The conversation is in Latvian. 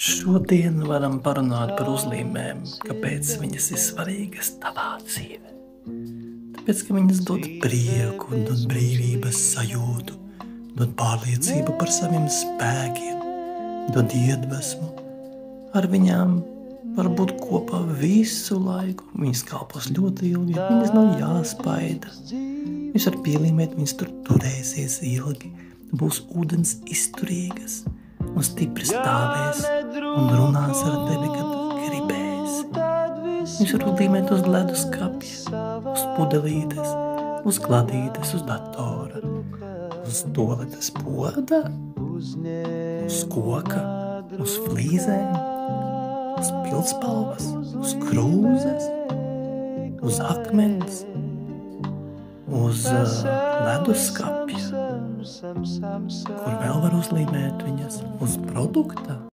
Šodien varam parunāt par uzlīmēm, kāpēc viņas ir svarīgas tavā dzīvē. Tāpēc, ka viņas dod prieku, dod brīvības sajūtu, dod pārliecību par saviem spēkiem, dod iedvesmu. Ar viņām var būt kopā visu laiku, viņas kalpos ļoti ilgi, viņas nav jāspaida. Viņas var pielīmēt, viņas tur turēsies ilgi, būs ūdens izturīgas un stipri stāvēs un runās ar tevi, kad gribēsi. Viņas var uzlīmēt uz leduskapja, uz pudelītes, uz kladītes, uz datora, uz toaletes poda, uz koka, uz flīzēm, uz pildspalvas, uz krūzes, uz akmens, uz leduskapja, kur vēl var uzlīmēt viņas, uz produkta.